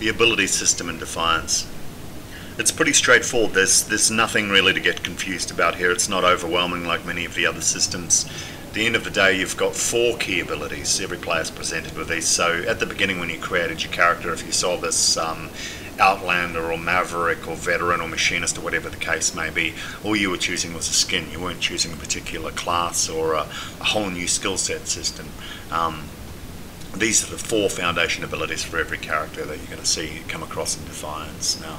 The ability system in Defiance. It's pretty straightforward. There's nothing really to get confused about here. It's not overwhelming like many of the other systems. At the end of the day, you've got 4 key abilities. Every player's presented with these. So at the beginning when you created your character, if you saw this Outlander or Maverick or Veteran or Machinist or whatever the case may be, all you were choosing was a skin. You weren't choosing a particular class or a whole new skill set system. These are the 4 foundation abilities for every character that you're going to see come across in Defiance. Now,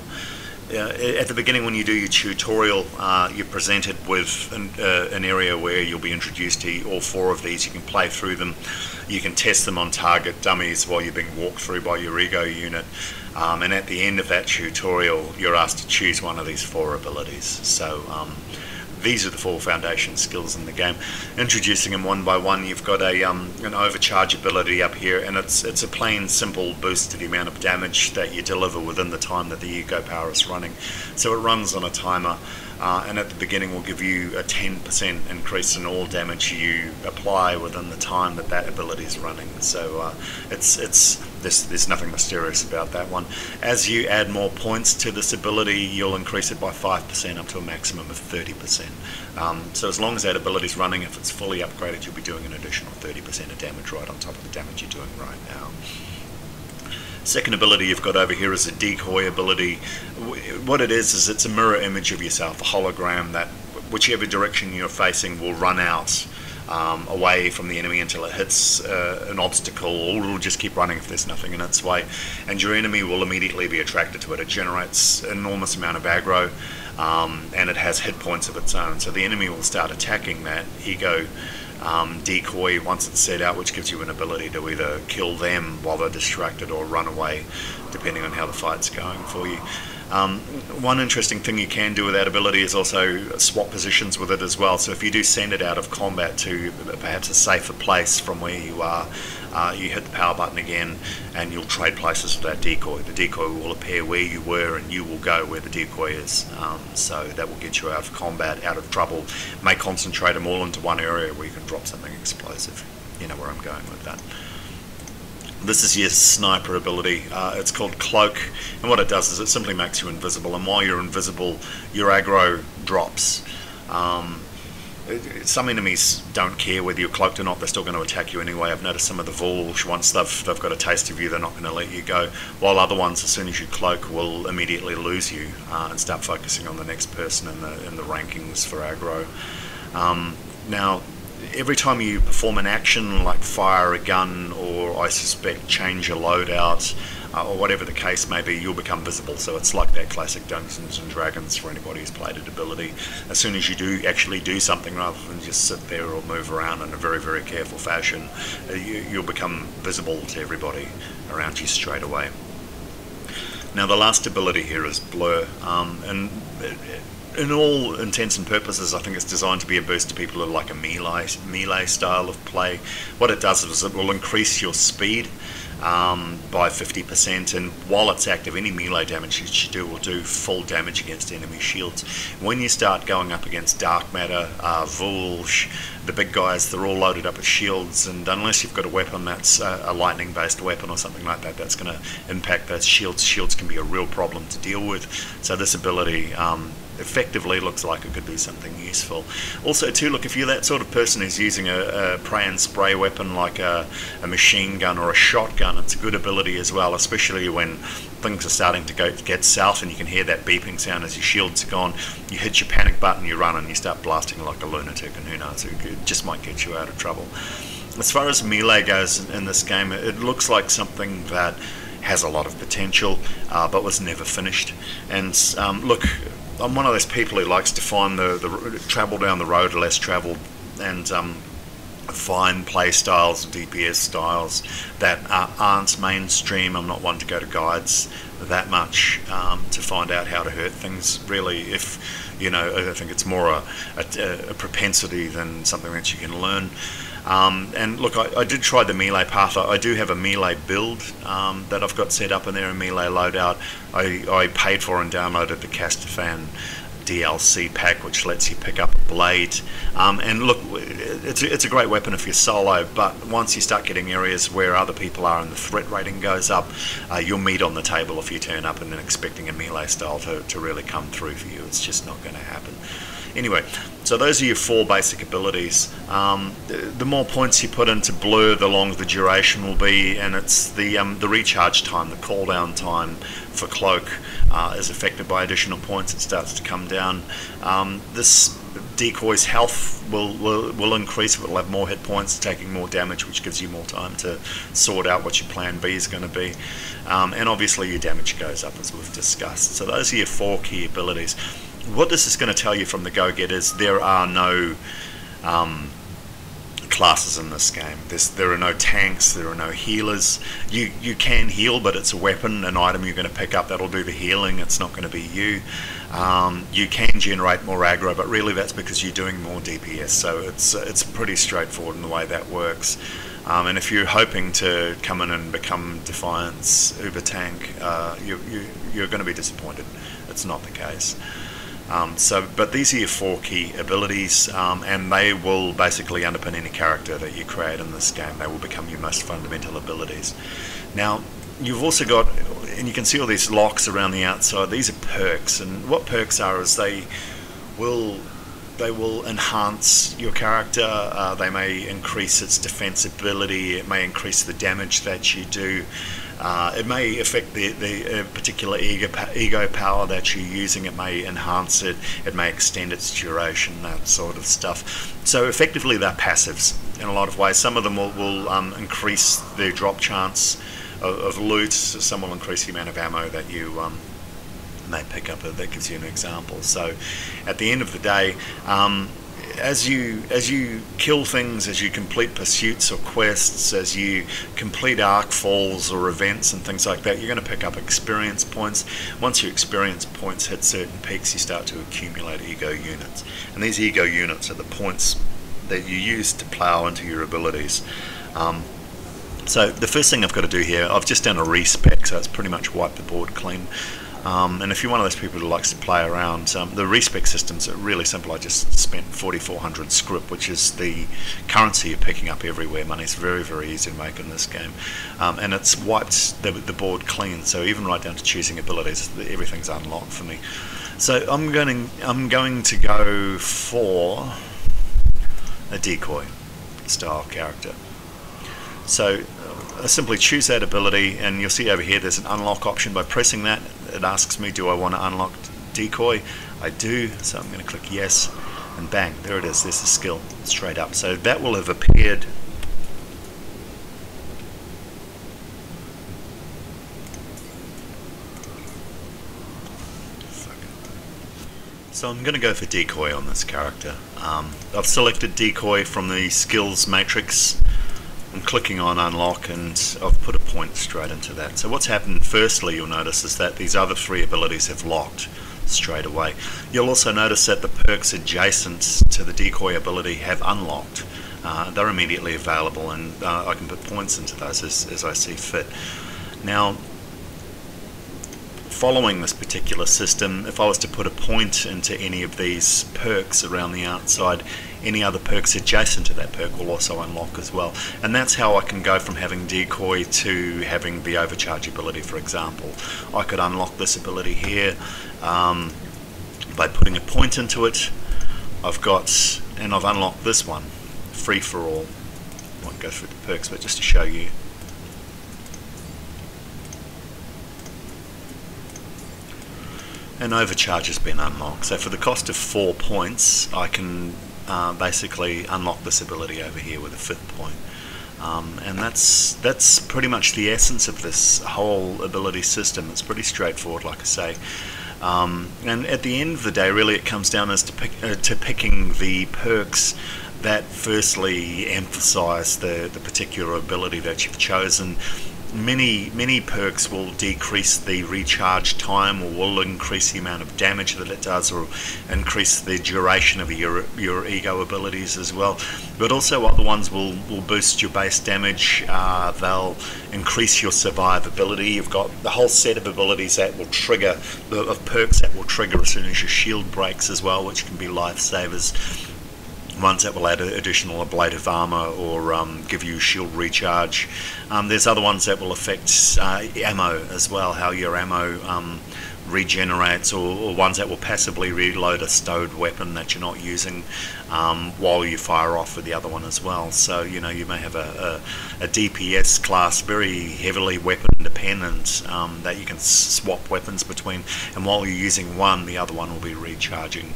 at the beginning when you do your tutorial, you're presented with an area where you'll be introduced to all 4 of these. You can play through them, you can test them on target dummies while you're being walked through by your ego unit, and at the end of that tutorial you're asked to choose one of these 4 abilities. So these are the 4 foundation skills in the game. Introducing them one by one, you've got an overcharge ability up here, and it's a plain simple boost to the amount of damage that you deliver within the time that the ego power is running. So it runs on a timer, and at the beginning will give you a 10% increase in all damage you apply within the time that that ability is running. So there's nothing mysterious about that one. As you add more points to this ability, you'll increase it by 5% up to a maximum of 30%. So as long as that ability is running, if it's fully upgraded, you'll be doing an additional 30% of damage right on top of the damage you're doing right now. Second ability you've got over here is a Decoy ability. What it is it's a mirror image of yourself, a hologram that whichever direction you're facing will run out away from the enemy until it hits an obstacle, or it'll just keep running if there's nothing in its way, and your enemy will immediately be attracted to it. It generates an enormous amount of aggro, and it has hit points of its own, so the enemy will start attacking that ego decoy once it's set out, which gives you an ability to either kill them while they're distracted or run away, depending on how the fight's going for you. One interesting thing you can do with that ability is also swap positions with it as well. So if you do send it out of combat to perhaps a safer place from where you are, you hit the power button again and you'll trade places with that decoy. The decoy will appear where you were and you will go where the decoy is. So that will get you out of combat, out of trouble. May concentrate them all into one area where you can drop something explosive. You know where I'm going with that. This is your sniper ability. It's called Cloak, and what it does is it simply makes you invisible, and while you're invisible your aggro drops. Some enemies don't care whether you're cloaked or not, they're still going to attack you anyway. I've noticed some of the Vulsh, once they've got a taste of you, they're not going to let you go, while other ones, as soon as you cloak, will immediately lose you and start focusing on the next person in the rankings for aggro. Now, every time you perform an action like fire a gun or I suspect change a loadout or whatever the case may be, you'll become visible. So it's like that classic Dungeons and Dragons for anybody who's played it ability. As soon as you do actually do something rather than just sit there or move around in a very, very careful fashion, you'll become visible to everybody around you straight away. Now the last ability here is Blur, and in all intents and purposes I think it's designed to be a boost to people who like a melee style of play. What it does is it will increase your speed by 50%, and while it's active, any melee damage that you do will do full damage against enemy shields. When you start going up against Dark Matter, Vulsh, the big guys, they're all loaded up with shields, and unless you've got a weapon that's a lightning based weapon or something like that, that's going to impact those shields. Shields can be a real problem to deal with, so this ability effectively looks like it could be something useful. Also too, look, if you're that sort of person who's using a pray and spray weapon like a machine gun or a shotgun, it's a good ability as well, especially when things are starting to get south and you can hear that beeping sound as your shields are gone. You hit your panic button, you run and you start blasting like a lunatic, and who knows, it just might get you out of trouble. As far as melee goes in this game, it looks like something that has a lot of potential but was never finished. And look, I'm one of those people who likes to find the travel down the road less travelled, and find play styles, DPS styles that aren't mainstream. I'm not one to go to guides that much to find out how to hurt things. Really, if you know, I think it's more a propensity than something that you can learn. And look, I did try the melee path. I do have a melee build that I've got set up in there, a melee loadout. I paid for and downloaded the Castafan DLC pack, which lets you pick up a blade. And look, it's a great weapon if you're solo, but once you start getting areas where other people are and the threat rating goes up, you'll meet on the table if you turn up and then expecting a melee style to really come through for you. It's just not going to happen. Anyway, so those are your 4 basic abilities. The more points you put into Blur, the longer the duration will be, and it's the recharge time, the cooldown time for Cloak is affected by additional points. It starts to come down. This Decoy's health will increase. It will have more hit points, taking more damage, which gives you more time to sort out what your plan B is going to be. And obviously your damage goes up, as we've discussed. So those are your 4 key abilities. What this is going to tell you from the go-get is there are no classes in this game. There are no tanks, there are no healers. You can heal, but it's a weapon, an item you're going to pick up that'll do the healing. It's not going to be you. You can generate more aggro, but really that's because you're doing more DPS, so it's pretty straightforward in the way that works. And if you're hoping to come in and become Defiance Uber Tank, you're going to be disappointed. It's not the case. But these are your 4 key abilities, and they will basically underpin any character that you create in this game. They will become your most fundamental abilities. Now, you've also got, and you can see all these locks around the outside, these are perks, and what perks are is they will enhance your character. They may increase its defensibility, it may increase the damage that you do. It may affect the particular ego power that you're using. It may enhance it. It may extend its duration, that sort of stuff. So effectively they're passives in a lot of ways. Some of them will increase the drop chance of loot. Some will increase the amount of ammo that you may pick up. That gives you an example. So at the end of the day, as you kill things, as you complete pursuits or quests, as you complete arc falls or events and things like that, you're going to pick up experience points. Once your experience points hit certain peaks, you start to accumulate ego units, and these ego units are the points that you use to plow into your abilities. So the first thing I've got to do here, I've just done a respec, so it's pretty much wiped the board clean. And if you're one of those people who likes to play around, the respec systems are really simple. I just spent 4,400 script, which is the currency you're picking up everywhere. Money's very, very easy to make in this game, and it's wiped the board clean. So even right down to choosing abilities, everything's unlocked for me. So I'm going to go for a Decoy style character. So I simply choose that ability, and you'll see over here there's an unlock option. By pressing that, it asks me, do I want to unlock Decoy? I do, so I'm going to click yes, and bang, there it is. There's the skill straight up. So that will have appeared. So I'm going to go for Decoy on this character. I've selected Decoy from the skills matrix. I'm clicking on unlock, and I've put a point straight into that. So what's happened firstly, you'll notice, is that these other 3 abilities have locked straight away. You'll also notice that the perks adjacent to the Decoy ability have unlocked. They're immediately available, and I can put points into those as I see fit. Now, following this particular system, if I was to put a point into any of these perks around the outside, any other perks adjacent to that perk will also unlock as well. And that's how I can go from having Decoy to having the overcharge ability, for example. I could unlock this ability here by putting a point into it. I've unlocked this one, free for all. I won't go through the perks, but just to show you. And overcharge has been unlocked. So for the cost of 4 points, I can basically unlock this ability over here with a 5th point. And that's pretty much the essence of this whole ability system. It's pretty straightforward, like I say. And at the end of the day, really, it comes down as to picking the perks that firstly emphasize the particular ability that you've chosen. many perks will decrease the recharge time, or will increase the amount of damage that it does, or increase the duration of your ego abilities as well. But also other ones will boost your base damage. They'll increase your survivability. You've got the whole set of abilities that will trigger, of perks that will trigger as soon as your shield breaks as well, which can be lifesavers. Ones that will add additional ablative armor, or give you shield recharge. There's other ones that will affect ammo as well, how your ammo regenerates, or ones that will passively reload a stowed weapon that you're not using while you fire off with the other one as well. So you may have a DPS class, very heavily weapon dependent, that you can swap weapons between, and while you're using one, the other one will be recharging.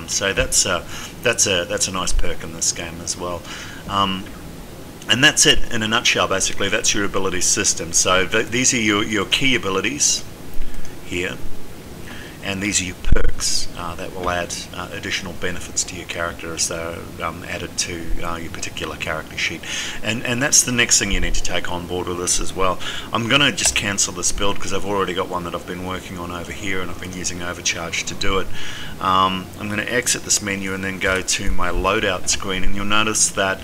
So that's a nice perk in this game as well. And that's it in a nutshell. Basically, that's your ability system. So these are your key abilities here, and these are your perks that will add additional benefits to your character as they're added to your particular character sheet. And that's the next thing you need to take on board with this as well. I'm going to just cancel this build because I've already got one that I've been working on over here, and I've been using Overcharge to do it. I'm going to exit this menu and then go to my loadout screen, and you'll notice that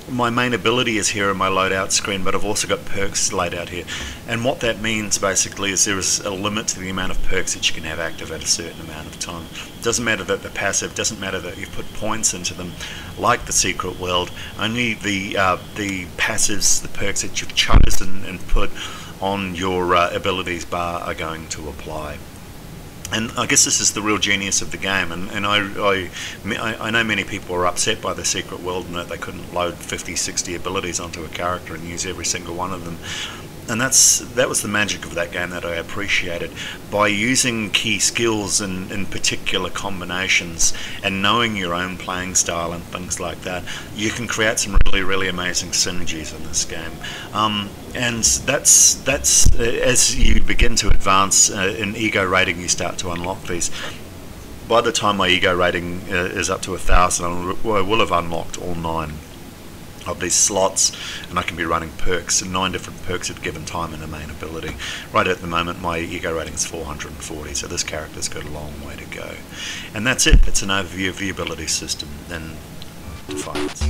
my main ability is here in my loadout screen, but I've also got perks laid out here. And what that means basically is there is a limit to the amount of perks that you can have active at a certain amount of time. It doesn't matter that they're passive, doesn't matter that you've put points into them like the Secret World. Only the passives, the perks that you've chosen and put on your abilities bar are going to apply. And I guess this is the real genius of the game, and I know many people are upset by the Secret World and that they couldn't load 50, 60 abilities onto a character and use every single one of them. And that was the magic of that game that I appreciated. By using key skills in particular combinations and knowing your own playing style and things like that, you can create some really, really amazing synergies in this game. And that's as you begin to advance in ego rating, you start to unlock these. By the time my ego rating is up to 1,000, I will have unlocked all 9 of these slots, and I can be running perks, 9 different perks at a given time in a main ability. Right at the moment my ego rating is 440, so this character's got a long way to go. And that's it. It's an overview of the ability system and Defiance.